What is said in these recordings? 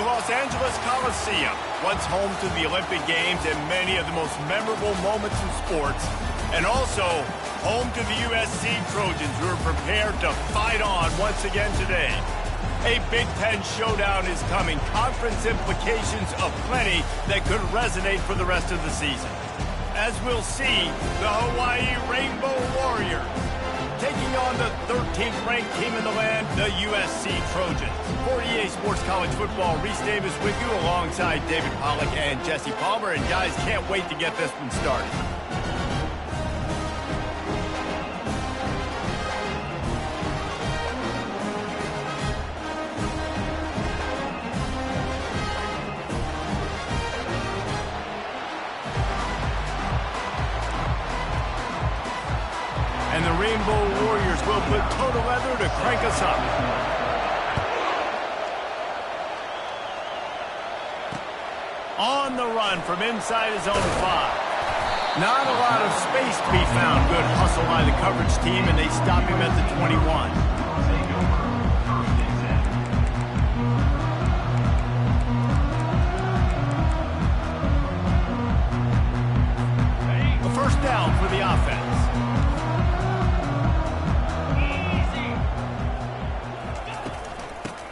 The Los Angeles Coliseum, once home to the Olympic Games and many of the most memorable moments in sports, and also home to the USC Trojans, who are prepared to fight on once again today. A Big Ten showdown is coming. Conference implications aplenty that could resonate for the rest of the season. As we'll see, the Hawaii Rainbow Warriors taking on the 13th ranked team in the land, the USC Trojans. For EA Sports College Football, Reese Davis with you alongside David Pollack and Jesse Palmer. And guys, can't wait to get this one started. And the Rainbow Warriors will put toe to leather to crank us up. On the run from inside his own 5. Not a lot of space to be found. Good hustle by the coverage team, and they stop him at the 21. A first down for the offense.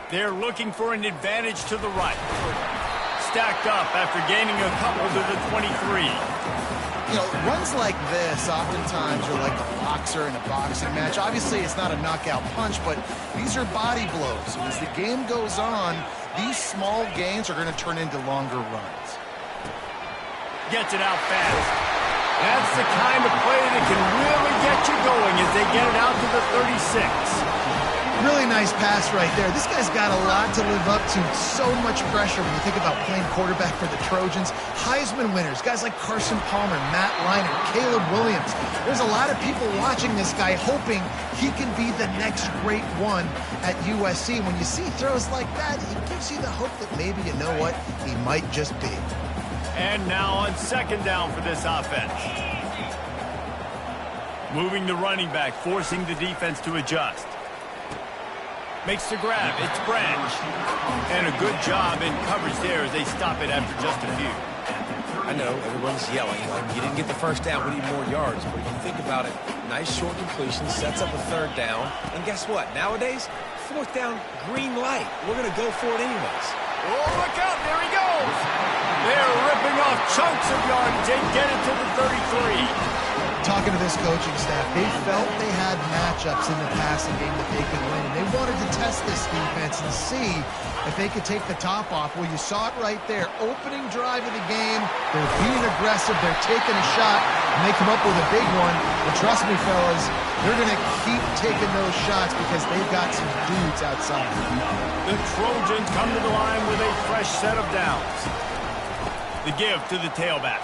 They're looking for an advantage to the right. Stacked up after gaining a couple to the 23. You know, runs like this oftentimes are like a boxer in a boxing match. Obviously, it's not a knockout punch, but these are body blows. And as the game goes on, these small gains are going to turn into longer runs. Gets it out fast. That's the kind of play that can really get you going as they get it out to the 36. Really nice pass right there. This guy's got a lot to live up to. So much pressure when you think about playing quarterback for the Trojans. Heisman winners, guys like Carson Palmer, Matt Leinart, Caleb Williams. There's a lot of people watching this guy hoping he can be the next great one at USC. When you see throws like that, it gives you the hope that maybe, you know what, he might just be. And now on second down for this offense. Moving the running back, forcing the defense to adjust. Makes the grab. It's Branch. And a good job in coverage there as they stop it after just a few. I know, everyone's yelling. Like, you didn't get the first down, we need more yards. But if you think about it, nice short completion, sets up a third down. And guess what? Nowadays, fourth down, green light. We're going to go for it anyways. Oh, look out. There he goes. They're ripping off chunks of yardage. They get it to the 33. Talking to this coaching staff, they felt they had matchups in the passing game that they could win, and they wanted to test this defense and see if they could take the top off. Well, you saw it right there. Opening drive of the game, they're being aggressive, they're taking a shot, and they come up with a big one. And trust me, fellas, they're going to keep taking those shots because they've got some dudes outside. The Trojans come to the line with a fresh set of downs. The give to the tailback.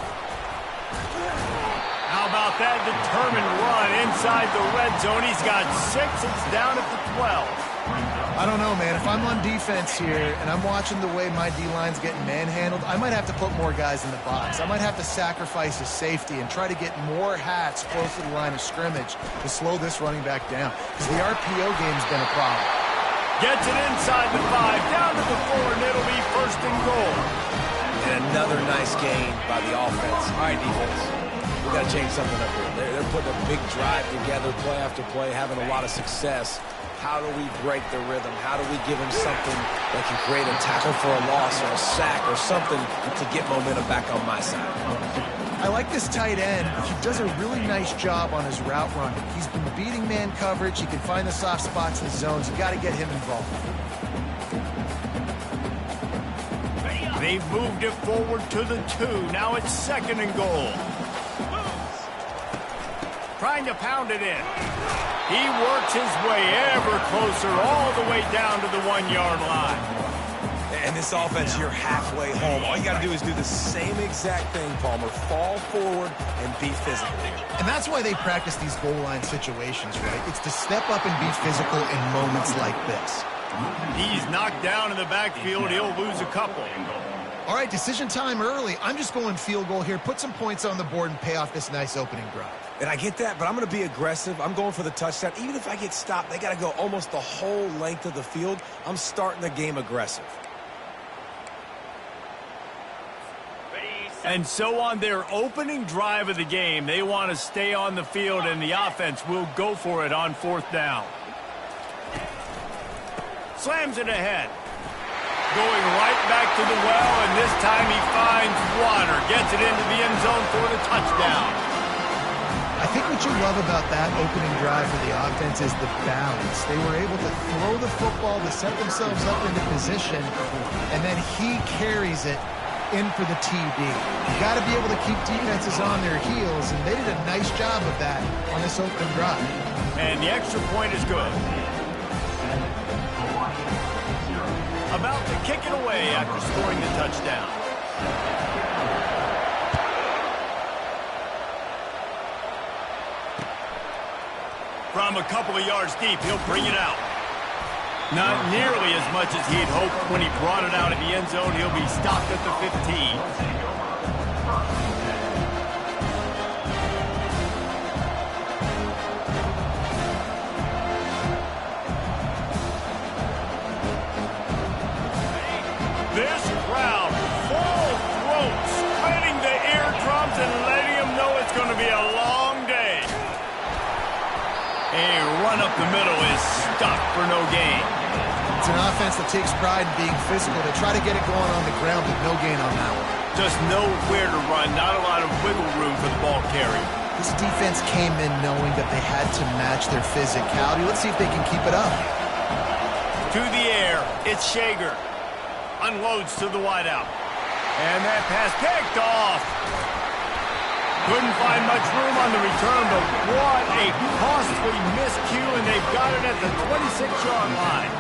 How about that determined run inside the red zone? He's got 6. It's down at the 12. I don't know, man. If I'm on defense here and I'm watching the way my D-line's getting manhandled, I might have to put more guys in the box. I might have to sacrifice his safety and try to get more hats close to the line of scrimmage to slow this running back down, because the RPO game's been a problem. Gets it inside the 5, down to the 4, and it'll be first and goal. And another nice gain by the offense. All right, defense. We got to change something up here. They're putting a big drive together, play after play, having a lot of success. How do we break the rhythm? How do we give them something that can create a tackle for a loss or a sack or something to get momentum back on my side? I like this tight end. He does a really nice job on his route running. He's been beating man coverage. He can find the soft spots in the zones. You got to get him involved. They've moved it forward to the 2. Now it's second and goal. Trying to pound it in. He works his way ever closer all the way down to the 1-yard line. And this offense, you're halfway home. All you got to do is do the same exact thing, Palmer. Fall forward and be physical. And that's why they practice these goal line situations, right? It's to step up and be physical in moments like this. He's knocked down in the backfield. He'll lose a couple. All right, decision time early. I'm just going field goal here. Put some points on the board and pay off this nice opening drive. And I get that, but I'm going to be aggressive. I'm going for the touchdown. Even if I get stopped, they got to go almost the whole length of the field. I'm starting the game aggressive. And so on their opening drive of the game, they want to stay on the field, and the offense will go for it on 4th down. Slams it ahead. Going right back to the well, and this time he finds water. Gets it into the end zone for the touchdown. I think what you love about that opening drive for the offense is the balance. They were able to throw the football to set themselves up into position, and then he carries it in for the TD. You got to be able to keep defenses on their heels, and they did a nice job of that on this opening drive. And the extra point is good. About to kick it away after scoring the touchdown. From a couple of yards deep, he'll bring it out. Not nearly as much as he'd hoped when he brought it out of the end zone. He'll be stopped at the 15. This crowd, full throat, splitting the eardrums and letting them know it's going to be a long day. A run up the middle is stuck for no gain. It's an offense that takes pride in being physical. They try to get it going on the ground, but no gain on that one. Just nowhere to run, not a lot of wiggle room for the ball carrier. This defense came in knowing that they had to match their physicality. Let's see if they can keep it up. To the air, it's Shager. Unloads to the wideout. And that pass picked off. Couldn't find much room on the return, but what a costly miscue, and they've got it at the 26-yard line.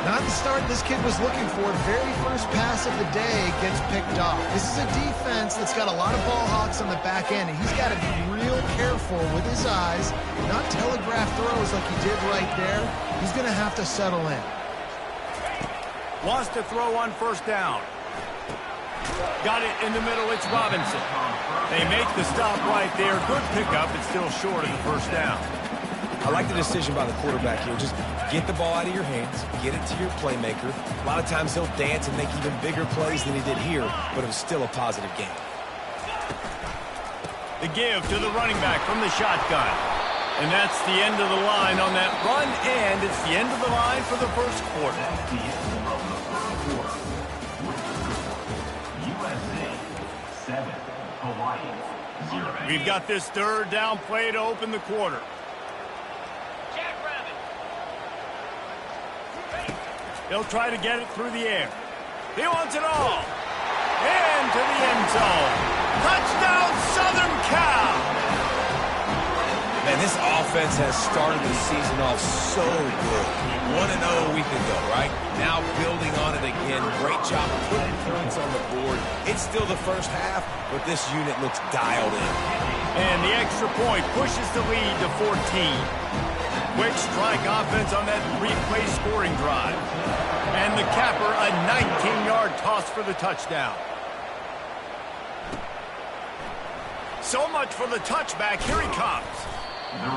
Not the start this kid was looking for. Very first pass of the day gets picked off. This is a defense that's got a lot of ball hawks on the back end, and he's got to be real careful with his eyes, not telegraph throws like he did right there. He's going to have to settle in. Wants to throw on 1st down. Got it in the middle, it's Robinson. They make the stop right there. Good pickup, it's still short of the 1st down. I like the decision by the quarterback here. Just get the ball out of your hands, get it to your playmaker. A lot of times he'll dance and make even bigger plays than he did here, but it was still a positive game. The give to the running back from the shotgun. And that's the end of the line on that run, and it's the end of the line for the 1st quarter. We've got this 3rd down play to open the quarter. He'll try to get it through the air. He wants it all. Into the end zone. Touchdown, Southern Cal. Man, this offense has started the season off so good. 1-0 a week ago, right? Now building on it again. Great job putting points on the board. It's still the first half, but this unit looks dialed in. And the extra point pushes the lead to 14. Quick strike offense on that 3-play scoring drive. And the capper, a 19-yard toss for the touchdown. So much for the touchback. Here he comes.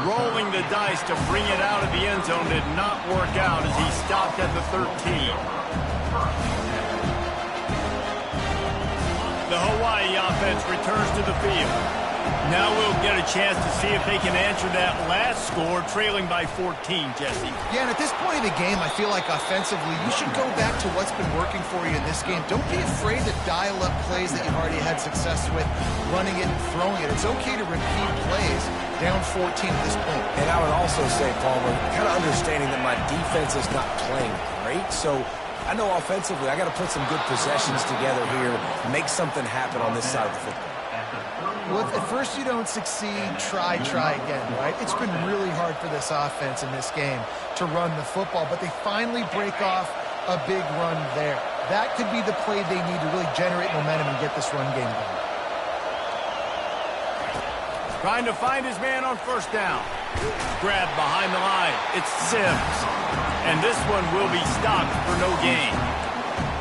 Rolling the dice to bring it out of the end zone did not work out as he stopped at the 13. The Hawaii offense returns to the field. Now we'll get a chance to see if they can answer that last score, trailing by 14, Jesse. Yeah, and at this point of the game, I feel like offensively, you should go back to what's been working for you in this game. Don't be afraid to dial up plays that you've already had success with, running it and throwing it. It's okay to repeat plays down 14 at this point. And I would also say, Palmer, kind of understanding that my defense is not playing great, so I know offensively I got to put some good possessions together here, make something happen on this side of the football. Well, if at first you don't succeed, try again, right? It's been really hard for this offense in this game to run the football, but they finally break off a big run there. That could be the play they need to really generate momentum and get this run game going. Trying to find his man on 1st down. Grabbed behind the line. It's Sims. And this one will be stopped for no gain.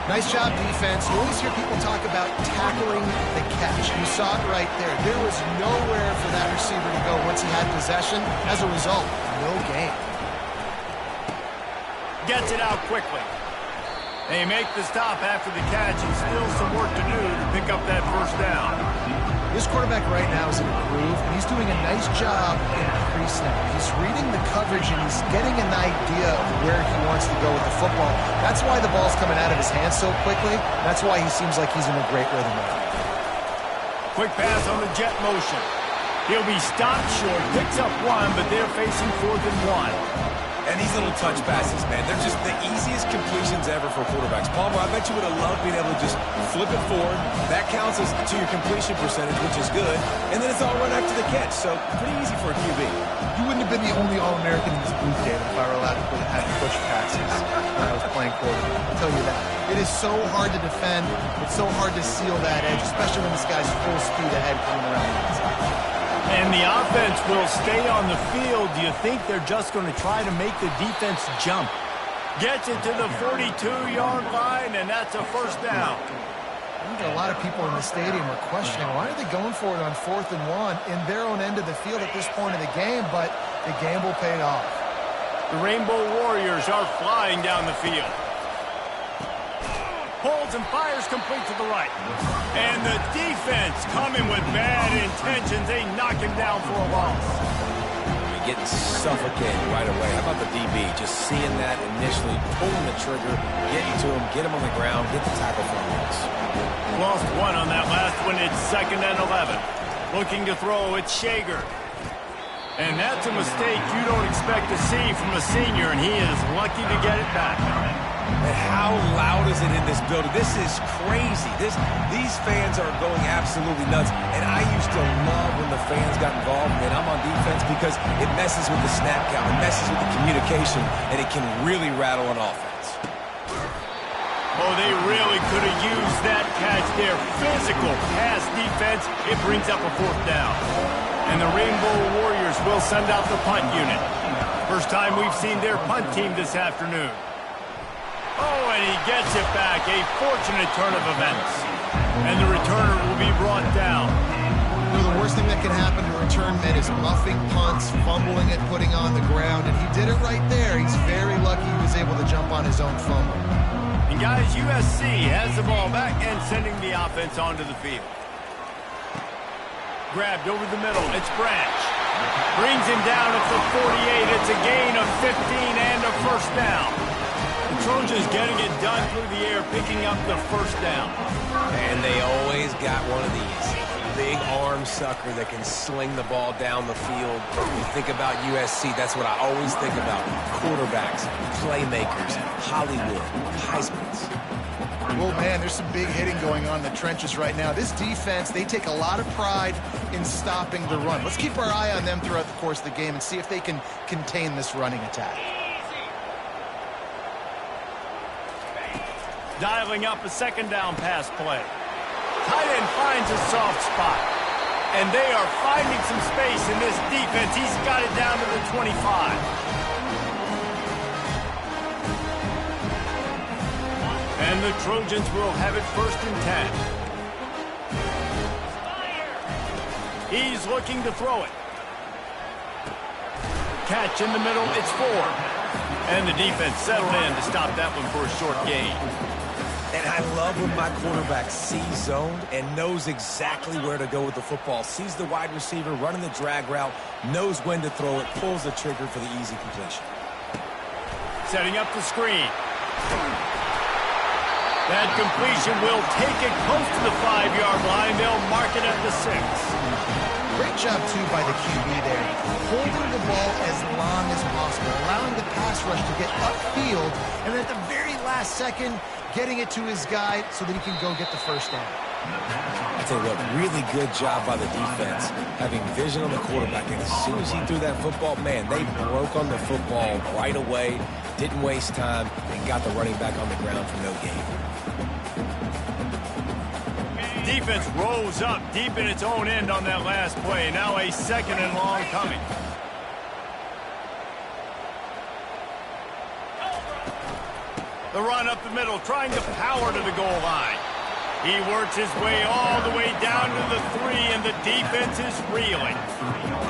Nice job, defense. You always hear people talk about tackling the catch. You saw it right there. There was nowhere for that receiver to go once he had possession. As a result, no gain. Gets it out quickly. They make the stop after the catch, and still some work to do to pick up that first down. This quarterback right now is in a groove, and he's doing a nice job in pre-snap. He's reading the coverage, and he's getting an idea of where he wants to go with the football. That's why the ball's coming out of his hands so quickly. That's why he seems like he's in a great rhythm right now. Quick pass on the jet motion. He'll be stopped short, picks up one, but they're facing 4th and 1. And these little touch passes, man, they're just the easiest completions ever for quarterbacks. Palmer, I bet you would have loved being able to just flip it forward. That counts as to your completion percentage, which is good. And then it's all run after the catch, so pretty easy for a QB. You wouldn't have been the only All-American in this booth, David, if I were allowed to have push passes when I was playing quarterback. I'll tell you that. It is so hard to defend. It's so hard to seal that edge, especially when this guy's full speed ahead coming around the inside. And the offense will stay on the field. Do you think they're just going to try to make the defense jump? Gets it to the 42-yard line, and that's a first down. I think a lot of people in the stadium are questioning, why are they going for it on 4th and 1 in their own end of the field at this point of the game, but the gamble paid off. The Rainbow Warriors are flying down the field. Holds and fires complete to the right. And the defense coming with bad intentions. They knock him down for a loss. Getting suffocated right away. How about the DB? Just seeing that initially, pulling the trigger, getting to him, get him on the ground, get the tackle for him. Lost one on that last one. It's 2nd and 11. Looking to throw, it's Shager. And that's a mistake you don't expect to see from a senior, and he is lucky to get it back. And how loud is it in this building? This is crazy. These fans are going absolutely nuts. And I used to love when the fans got involved, and I'm on defense because it messes with the snap count, it messes with the communication, and it can really rattle an offense. Oh, they really could have used that catch there. Physical pass defense. It brings up a 4th down. And the Rainbow Warriors will send out the punt unit. First time we've seen their punt team this afternoon. Oh, and he gets it back. A fortunate turn of events. And the returner will be brought down. You know, the worst thing that can happen to return men is muffing punts, fumbling it, putting on the ground, and he did it right there. He's very lucky he was able to jump on his own fumble. And guys, USC has the ball back and sending the offense onto the field. Grabbed over the middle. It's Branch. Brings him down at the 48. It's a gain of 15 and a first down. The Trojans getting it done through the air, picking up the first down. And they always got one of these. Big arm sucker that can sling the ball down the field. You think about USC, that's what I always think about. Quarterbacks, playmakers, Hollywood, Heismans. Well, man, there's some big hitting going on in the trenches right now. This defense, they take a lot of pride in stopping the run. Let's keep our eye on them throughout the course of the game and see if they can contain this running attack. Dialing up a 2nd down pass play. Tight end finds a soft spot. And they are finding some space in this defense. He's got it down to the 25. And the Trojans will have it 1st and 10. He's looking to throw it. Catch in the middle, it's 4. And the defense settled in to stop that one for a short gain. And I love when my quarterback sees zoned and knows exactly where to go with the football. Sees the wide receiver running the drag route, knows when to throw it, pulls the trigger for the easy completion. Setting up the screen. That completion will take it close to the 5-yard line. They'll mark it at the 6. Great job, too, by the QB there. Holding the ball as long as possible, allowing the pass rush to get upfield, and then at the very last second, getting it to his guy so that he can go get the first down. I tell you what, really good job by the defense, having vision on the quarterback. And as soon as he threw that football, man, they broke on the football right away, didn't waste time, and got the running back on the ground for no gain. Defense rose up deep in its own end on that last play. Now a 2nd and long coming. The run up the middle, trying to power to the goal line. He works his way all the way down to the 3, and the defense is reeling.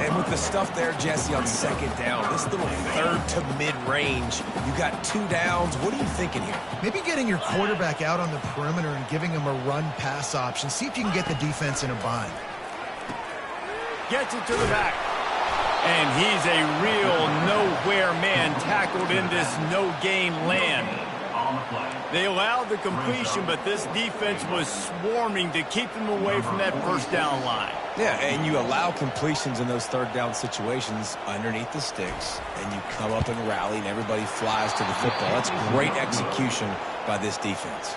And with the stuff there, Jesse, on second down, this little third to mid-range, you got 2 downs. What are you thinking here? Maybe getting your quarterback out on the perimeter and giving him a run-pass option. See if you can get the defense in a bind. Gets it to the back. And he's a real nowhere man tackled in this no-gain land. They allowed the completion, but this defense was swarming to keep them away from that first down line. Yeah, and you allow completions in those third down situations underneath the sticks, and you come up and rally, and everybody flies to the football. That's great execution by this defense.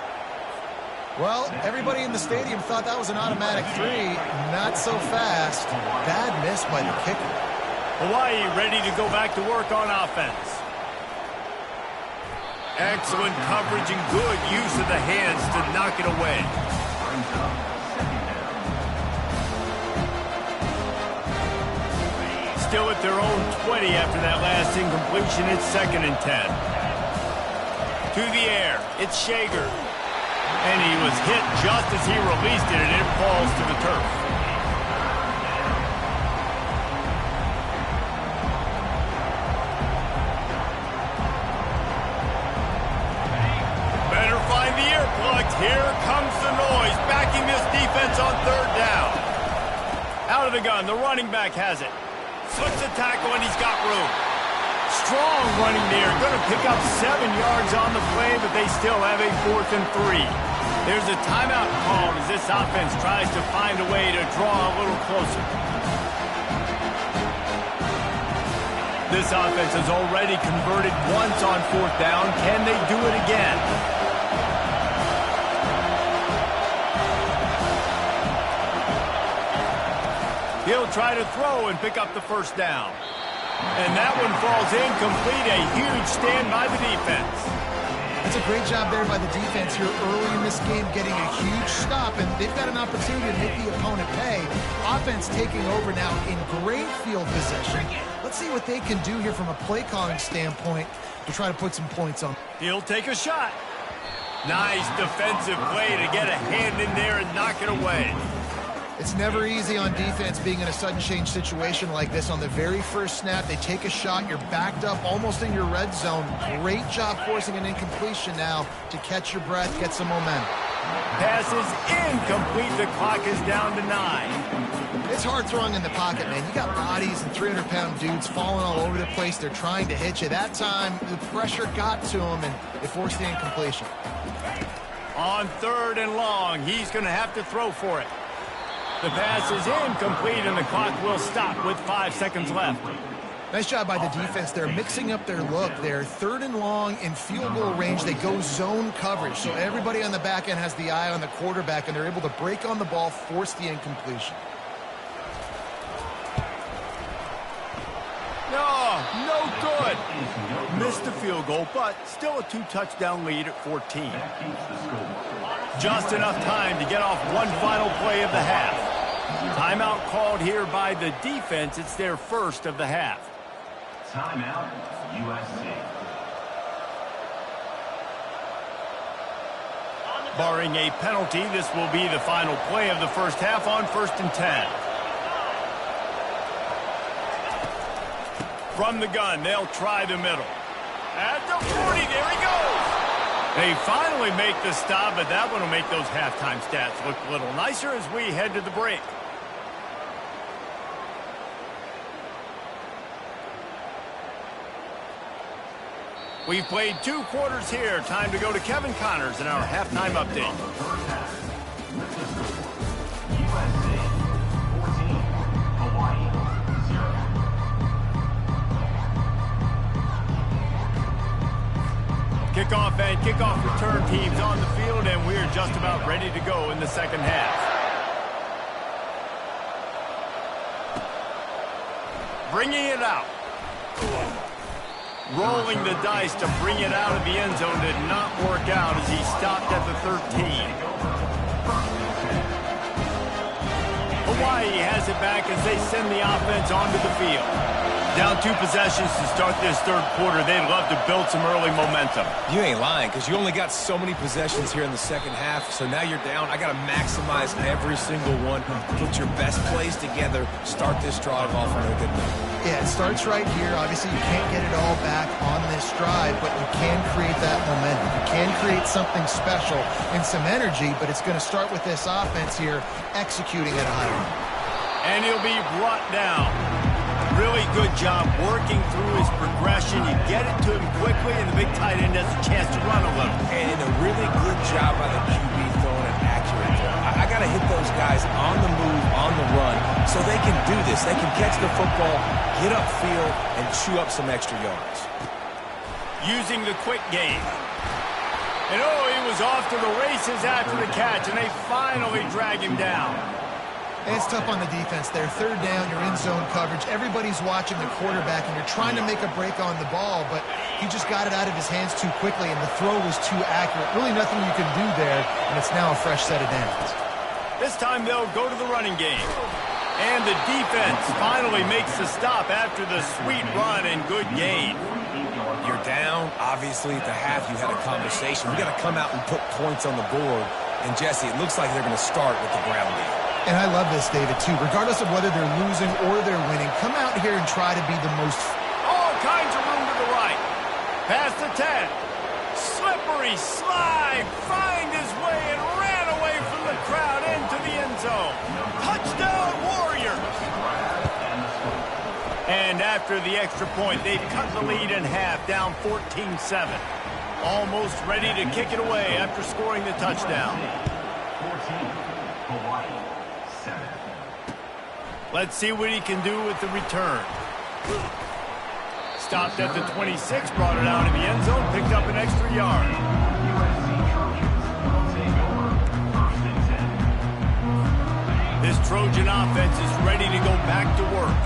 Well, everybody in the stadium thought that was an automatic 3. Not so fast. Bad miss by the kicker. Hawaii ready to go back to work on offense. Excellent coverage and good use of the hands to knock it away. Still at their own 20 after that last incompletion. It's 2nd and 10. To the air. It's Shager. And he was hit just as he released it, and it falls to the turf. Better find the earplugs. Here comes the noise, backing this defense on 3rd down. Out of the gun, the running back has it. Slips a tackle, and he's got room. Strong running there. Going to pick up 7 yards on the play, but they still have a 4th and 3. There's a timeout called as this offense tries to find a way to draw a little closer. This offense has already converted once on 4th down. Can they do it again? He'll try to throw and pick up the 1st down. And that one falls incomplete. A huge stand by the defense. That's a great job there by the defense here early in this game, getting a huge stop, and they've got an opportunity to make the opponent pay. Offense taking over now in great field position. Let's see what they can do here from a play calling standpoint to try to put some points on. He'll take a shot. Nice defensive play to get a hand in there and knock it away. It's never easy on defense being in a sudden change situation like this. On the very first snap, they take a shot. You're backed up almost in your red zone. Great job forcing an incompletion now to catch your breath, get some momentum. Pass is incomplete. The clock is down to 9. It's hard throwing in the pocket, man. You got bodies and 300-pound dudes falling all over the place. They're trying to hit you. That time, the pressure got to him, and they forced the incompletion. On 3rd and long, he's going to have to throw for it. The pass is incomplete, and the clock will stop with 5 seconds left. Nice job by the defense. They're mixing up their look. They're 3rd and long in field goal range. They go zone coverage, so everybody on the back end has the eye on the quarterback, and they're able to break on the ball, force the incompletion. No good. Missed the field goal, but still a 2-touchdown lead at 14. Just enough time to get off one final play of the half. Timeout called here by the defense. It's their 1st of the half. Timeout, USC. Barring a penalty, this will be the final play of the 1st half on 1st and 10. From the gun, they'll try the middle. At the 40, there he goes. They finally make the stop, but that one will make those halftime stats look a little nicer as we head to the break. We've played 2 quarters here. Time to go to Kevin Connors in our halftime update. Kickoff and kickoff return teams on the field, and we're just about ready to go in the 2nd half. Bringing it out. Rolling the dice to bring it out of the end zone did not work out as he stopped at the 13. Hawaii has it back as they send the offense onto the field. Down 2 possessions to start this third quarter. They'd love to build some early momentum. You ain't lying, because you only got so many possessions here in the second half, so now you're down. I got to maximize every single one, put your best plays together, start this drive off on a good note. Yeah, it starts right here. Obviously, you can't get it all back on this drive, but you can create that momentum. You can create something special and some energy, but it's going to start with this offense here executing at a high level. And he'll be brought down. Really good job working through his progression. You get it to him quickly, and the big tight end has a chance to run a little. And a really good job by the QB throwing an accurate throw. I got to hit those guys on the move, on the run, so they can do this. They can catch the football, get upfield, and chew up some extra yards. Using the quick game. And oh, he was off to the races after the catch, and they finally drag him down. And it's tough on the defense there. Third down, you're in zone coverage. Everybody's watching the quarterback, and you're trying to make a break on the ball, but he just got it out of his hands too quickly, and the throw was too accurate. Really nothing you can do there, and it's now a fresh set of downs. This time they'll go to the running game. And the defense finally makes the stop after the sweet run and good gain. You're down. Obviously, at the half, you had a conversation. We got to come out and put points on the board. And, Jesse, it looks like they're going to start with the ground game. And I love this, David, too. Regardless of whether they're losing or they're winning, come out here and try to be the most... All kinds of room to the right. Past the 10. Slippery slide. Find his way and ran away from the crowd into the end zone. Touchdown, Warriors. And after the extra point, they've cut the lead in half, down 14-7. Almost ready to kick it away after scoring the touchdown. 14, Hawaii, 7. Let's see what he can do with the return. Stopped at the 26, brought it out in the end zone, picked up an extra yard. USC Trojans will take over 1st and 10. This Trojan offense is ready to go back to work.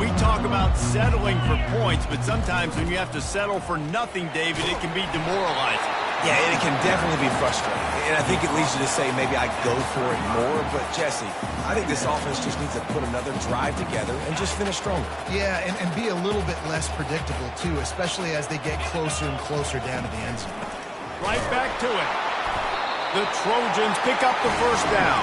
We talk about settling for points, but sometimes when you have to settle for nothing, David, it can be demoralizing. Yeah, and it can definitely be frustrating. And I think it leads you to say maybe I go for it more. But, Jesse, I think this offense just needs to put another drive together and just finish stronger. Yeah, and be a little bit less predictable, too, especially as they get closer and closer down to the end zone. Right back to it. The Trojans pick up the first down.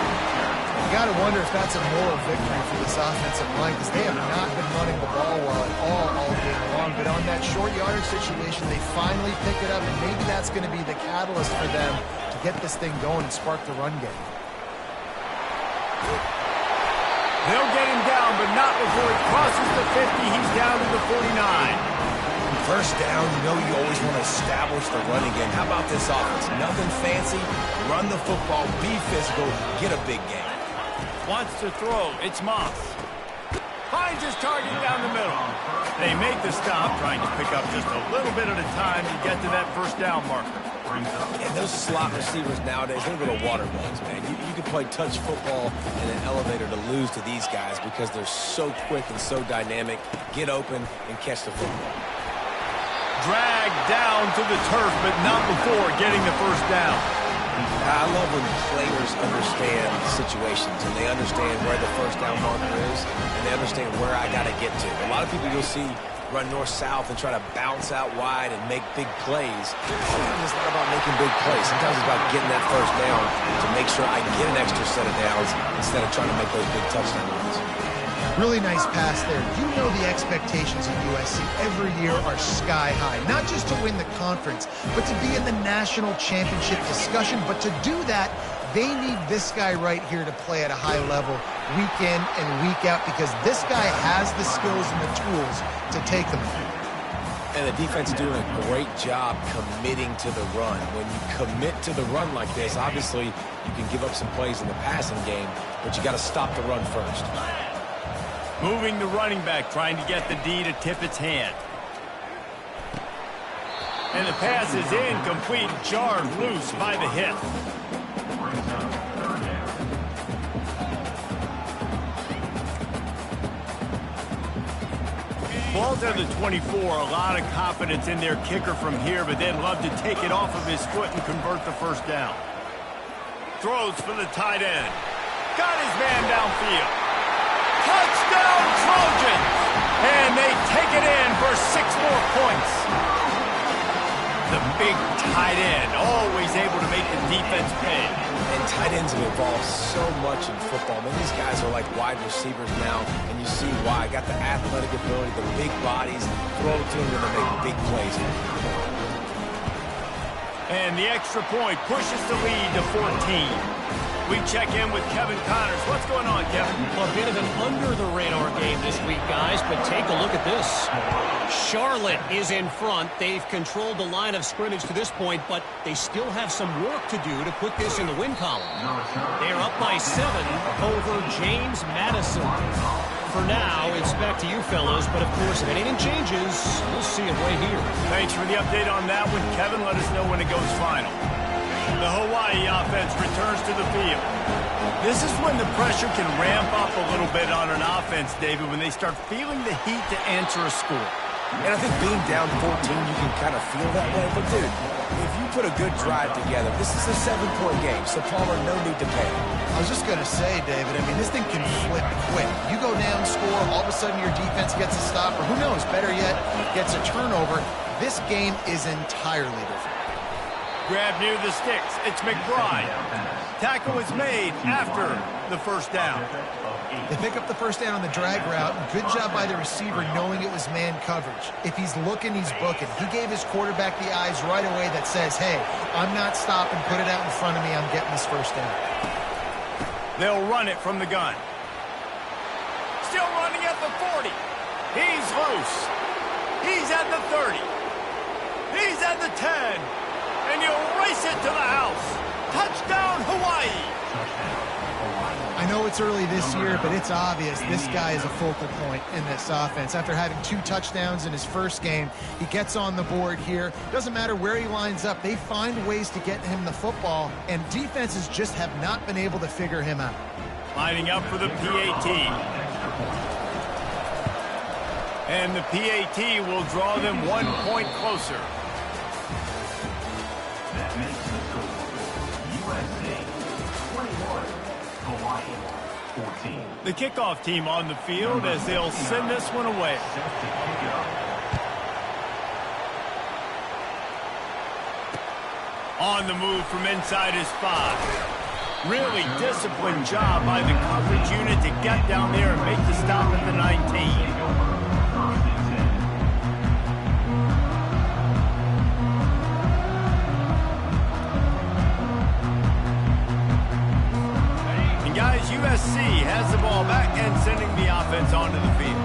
You got to wonder if that's a moral victory for this offensive line, because they have not been running the ball well at all game long. But on that short yardage situation, they finally pick it up, and maybe that's going to be the catalyst for them to get this thing going and spark the run game. They'll get him down, but not before he crosses the 50. He's down to the 49. First down, you know you always want to establish the running game. How about this offense? Nothing fancy. Run the football, be physical, get a big game. Wants to throw. It's Moss. Finds his target down the middle. They make the stop, trying to pick up just a little bit at a time to get to that first down marker. And those slot receivers nowadays, they're little water bugs, man. You can play touch football in an elevator to lose to these guys because they're so quick and so dynamic. Get open and catch the football. Dragged down to the turf, but not before getting the first down. I love when players understand situations and they understand where the first down marker is and they understand where I got to get to. A lot of people you'll see run north-south and try to bounce out wide and make big plays. Sometimes it's not about making big plays. Sometimes it's about getting that first down to make sure I get an extra set of downs instead of trying to make those big touchdown runs. Really nice pass there. You know the expectations of USC every year are sky high. Not just to win the conference, but to be in the national championship discussion. But to do that, they need this guy right here to play at a high level week in and week out, because this guy has the skills and the tools to take them there. And the defense is doing a great job committing to the run. When you commit to the run like this, obviously you can give up some plays in the passing game, but you got to stop the run first. Moving the running back, trying to get the D to tip its hand. And the pass is incomplete, jarred loose by the hip. Ball's at the 24, a lot of confidence in their kicker from here, but they'd love to take it off of his foot and convert the first down. Throws for the tight end. Got his man downfield. Touchdown Trojans! And they take stick it in for 6 more points. The big tight end, always able to make the defense pay. And tight ends have evolved so much in football. I mean, these guys are like wide receivers now, and you see why. Got the athletic ability, the big bodies, throw to them to make big plays. And the extra point pushes the lead to 14. We check in with Kevin Connors. What's going on, Kevin? Well, a bit of an under-the-radar game this week, guys, but take a look at this. Charlotte is in front. They've controlled the line of scrimmage to this point, but they still have some work to do to put this in the win column. They're up by 7 over James Madison. For now, it's back to you fellas, but of course, if anything changes, we'll see it right here. Thanks for the update on that one, Kevin. Let us know when it goes final. The Hawaii offense returns to the field. This is when the pressure can ramp up a little bit on an offense, David, when they start feeling the heat to answer a score. And I think being down 14, you can kind of feel that way. But, dude, if you put a good drive together, this is a 7-point game, so Palmer, no need to panic. I was just going to say, David, I mean, this thing can flip quick. You go down, score, all of a sudden your defense gets a stop, or who knows, better yet, gets a turnover. This game is entirely different. Grab near the sticks. It's McBride. Tackle is made after the first down. They pick up the first down on the drag route. Good job by the receiver knowing it was man coverage. If he's looking, he's booking. He gave his quarterback the eyes right away that says, hey, I'm not stopping. Put it out in front of me. I'm getting this first down. They'll run it from the gun. Still running at the 40. He's loose. He's at the 30. He's at the 10. And you race it to the house. Touchdown, Hawaii. I know it's early this year, but it's obvious this guy is a focal point in this offense. After having 2 touchdowns in his first game, he gets on the board here. Doesn't matter where he lines up. They find ways to get him the football, and defenses just have not been able to figure him out. Lining up for the PAT. And the PAT will draw them 1 point closer. That makes the score USA 21, Hawaii 14. The kickoff team on the field as they'll send this one away. On the move from inside his 5. Really disciplined job by the coverage unit to get down there and make the stop at the 19. Guys, USC has the ball back and sending the offense onto the field.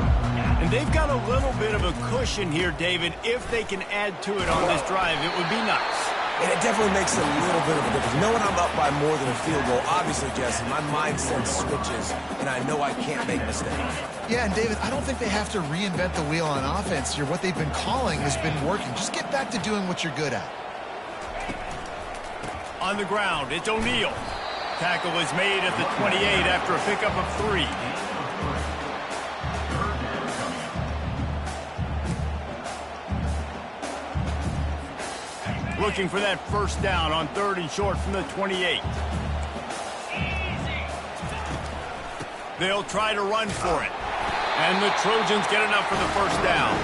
And they've got a little bit of a cushion here, David. If they can add to it on this drive, it would be nice. And it definitely makes a little bit of a difference. Knowing I'm up by more than a field goal, obviously, Jesse, my mindset switches, and I know I can't make mistakes. Yeah, and David, I don't think they have to reinvent the wheel on offense here. What they've been calling has been working. Just get back to doing what you're good at. On the ground, it's O'Neal. Tackle is made at the 28 after a pickup of 3. Looking for that first down on 3rd and short from the 28. They'll try to run for it. And the Trojans get enough for the first down.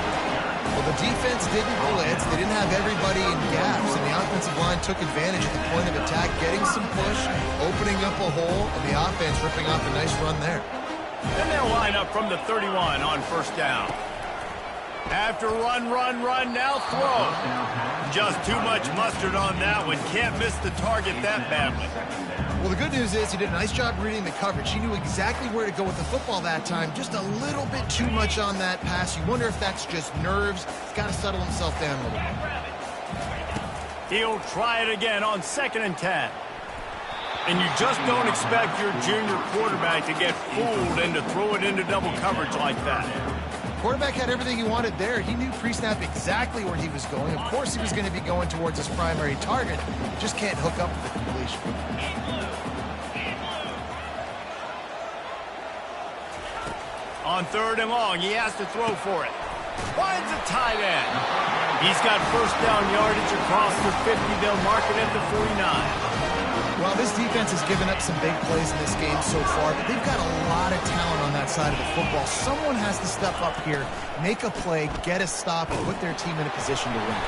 Well, the defense didn't blitz. They didn't have everybody in gaps, and the offensive line took advantage at the point of attack, getting some push, opening up a hole, and the offense ripping off a nice run there. And they'll line up from the 31 on first down. After run, now throw. Just too much mustard on that one. Can't miss the target that badly. Well, the good news is he did a nice job reading the coverage. He knew exactly where to go with the football that time. Just a little bit too much on that pass. You wonder if that's just nerves. He's got to settle himself down a little bit. He'll try it again on 2nd and 10. And you just don't expect your junior quarterback to get fooled and to throw it into double coverage like that. Quarterback had everything he wanted there. He knew pre-snap exactly where he was going. Of course he was going to be going towards his primary target. Just can't hook up with the completion. On 3rd and long, he has to throw for it. Finds a tight end. He's got first down yardage across the 50. They'll mark it at the 49. Well, this defense has given up some big plays in this game so far, but they've got a lot of talent on that side of the football. Someone has to step up here, make a play, get a stop, and put their team in a position to win.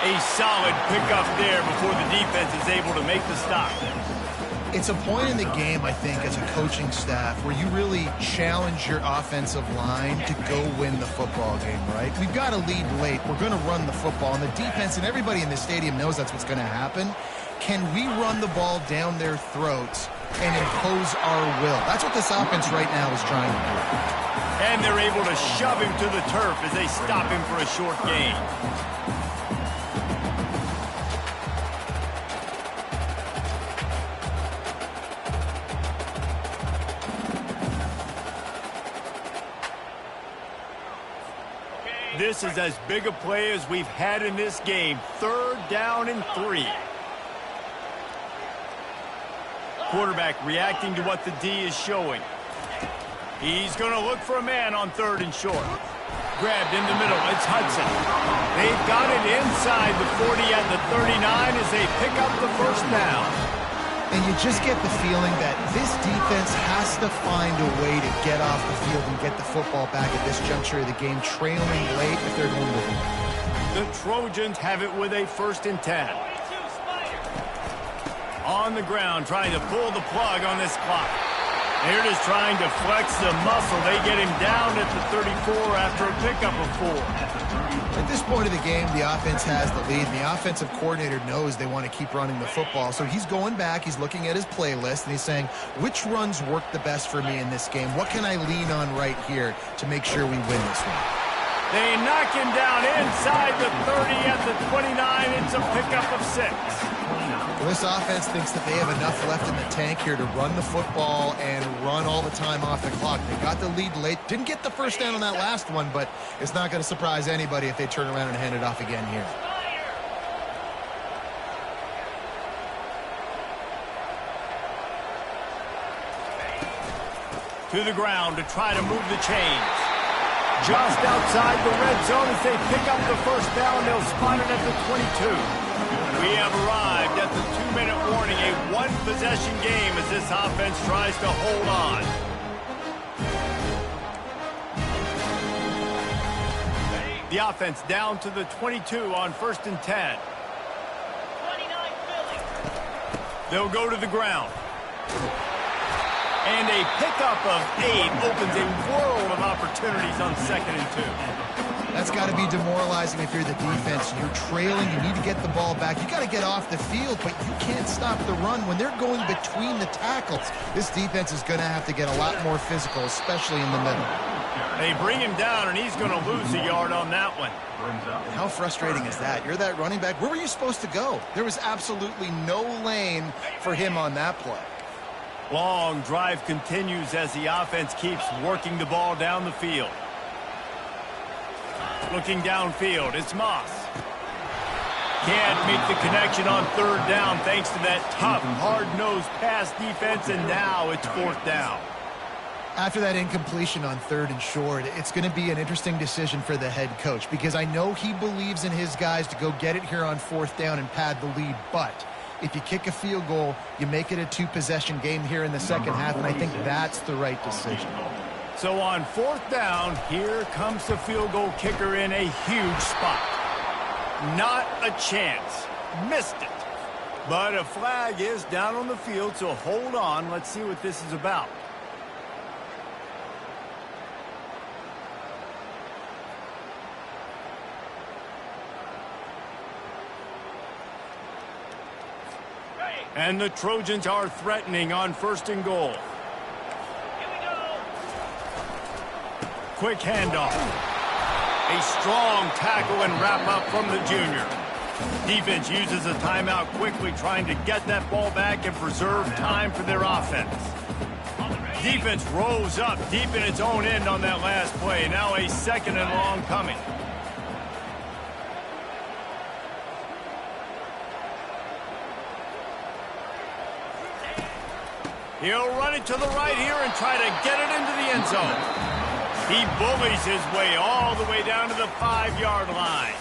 A solid pickup there before the defense is able to make the stop. It's a point in the game, I think, as a coaching staff where you really challenge your offensive line to go win the football game, right? We've got to lead late. We're going to run the football, and the defense and everybody in the stadium knows that's what's going to happen. Can we run the ball down their throats and impose our will? That's what this offense right now is trying to do. And they're able to shove him to the turf as they stop him for a short gain. This is as big a play as we've had in this game. 3rd down and 3. Quarterback reacting to what the D is showing. He's going to look for a man on 3rd and short. Grabbed in the middle. It's Hudson. They've got it inside the 40 at the 39 as they pick up the 1st down. And you just get the feeling that this defense has to find a way to get off the field and get the football back at this juncture of the game, trailing late if they're going to win. The Trojans have it with a 1st and 10. On the ground, trying to pull the plug on this clock. They're just trying to flex the muscle. They get him down at the 34 after a pickup of 4. At this point of the game, the offense has the lead. And the offensive coordinator knows they want to keep running the football. So he's going back, he's looking at his playlist, and he's saying, which runs work the best for me in this game? What can I lean on right here to make sure we win this one? They knock him down inside the 30 at the 29. It's a pickup of 6. Well, this offense thinks that they have enough left in the tank here to run the football and run all the time off the clock. They got the lead late. Didn't get the 1st down on that last one, but it's not going to surprise anybody if they turn around and hand it off again here. To the ground to try to move the chains. Just outside the red zone as they pick up the 1st down. They'll spot it at the 22. We have arrived at the 2-minute warning, a 1-possession game as this offense tries to hold on. The offense down to the 22 on 1st and 10. They'll go to the ground. And a pickup of 8 opens a world of opportunities on 2nd and 2. That's got to be demoralizing if you're the defense. You're trailing. You need to get the ball back. You got to get off the field, but you can't stop the run when they're going between the tackles. This defense is going to have to get a lot more physical, especially in the middle. They bring him down, and he's going to lose a yard on that one. And how frustrating is that? You're that running back. Where were you supposed to go? There was absolutely no lane for him on that play. Long drive continues as the offense keeps working the ball down the field. Looking downfield, it's Moss. Can't make the connection on 3rd down thanks to that tough, hard-nosed pass defense, and now it's 4th down. After that incompletion on 3rd and short, it's going to be an interesting decision for the head coach because I know he believes in his guys to go get it here on 4th down and pad the lead, but if you kick a field goal, you make it a 2-possession game here in the 2nd half, and I think that's the right decision. So on 4th down, here comes the field goal kicker in a huge spot. Not a chance. Missed it. But a flag is down on the field, so hold on. Let's see what this is about. And the Trojans are threatening on 1st and goal. Quick handoff. A strong tackle and wrap up from the junior. Defense uses a timeout quickly, trying to get that ball back and preserve time for their offense. Defense rose up deep in its own end on that last play. Now a 2nd and long coming. He'll run it to the right here and try to get it into the end zone. He bullies his way all the way down to the 5-yard line.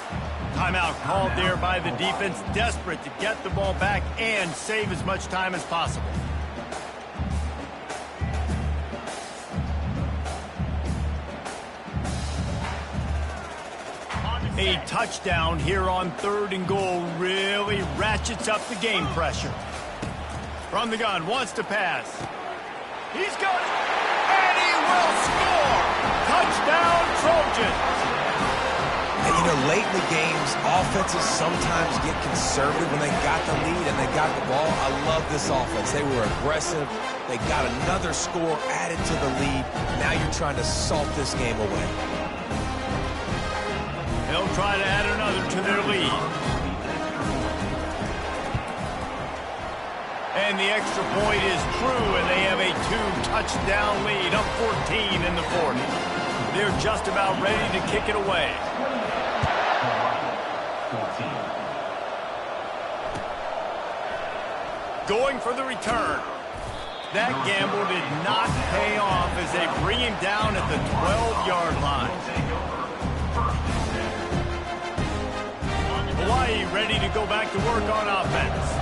Timeout called there by the defense, desperate to get the ball back and save as much time as possible. A touchdown here on 3rd and goal really ratchets up the game pressure. From the gun, wants to pass. He's got it, and he will score! Touchdown, Trojans! And, you know, late in the games, offenses sometimes get conservative when they got the lead and they got the ball. I love this offense. They were aggressive. They got another score added to the lead. Now you're trying to salt this game away. They'll try to add another to their lead. And the extra point is true, and they have a 2-touchdown lead, up 14 in the 4th. They're just about ready to kick it away. Going for the return. That gamble did not pay off as they bring him down at the 12-yard line. Hawaii ready to go back to work on offense.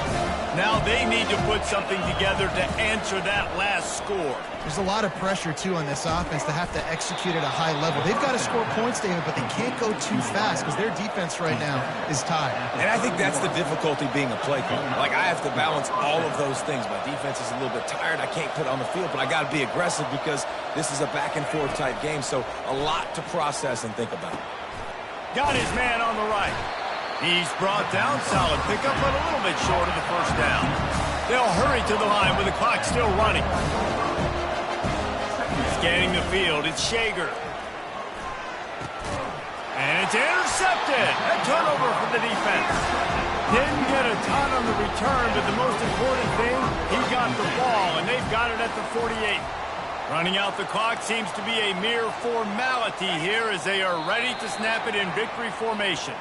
Now they need to put something together to answer that last score. There's a lot of pressure, too, on this offense to have to execute at a high level. They've got to score points, David, but they can't go too fast because their defense right now is tied. And I think that's the difficulty being a play caller. Like, I have to balance all of those things. My defense is a little bit tired. I can't put it on the field, but I got to be aggressive because this is a back-and-forth type game, so a lot to process and think about. Got his man on the right. He's brought down, solid pickup, but a little bit short of the first down. They'll hurry to the line with the clock still running. Scanning the field, it's Shager. And it's intercepted. A turnover for the defense. Didn't get a ton on the return, but the most important thing, he got the ball, and they've got it at the 48. Running out the clock seems to be a mere formality here as they are ready to snap it in victory formation.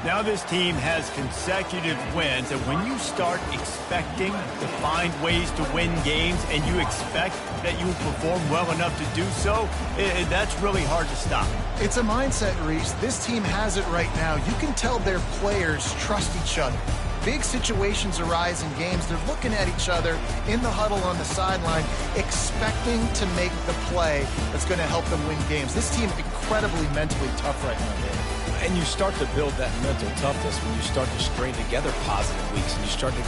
Now this team has consecutive wins, and when you start expecting to find ways to win games and you expect that you will perform well enough to do so, that's really hard to stop. It's a mindset, Reese. This team has it right now. You can tell their players trust each other. Big situations arise in games. They're looking at each other in the huddle on the sideline, expecting to make the play that's going to help them win games. This team is incredibly mentally tough right now, Dave. And you start to build that mental toughness when you start to string together positive weeks and you start to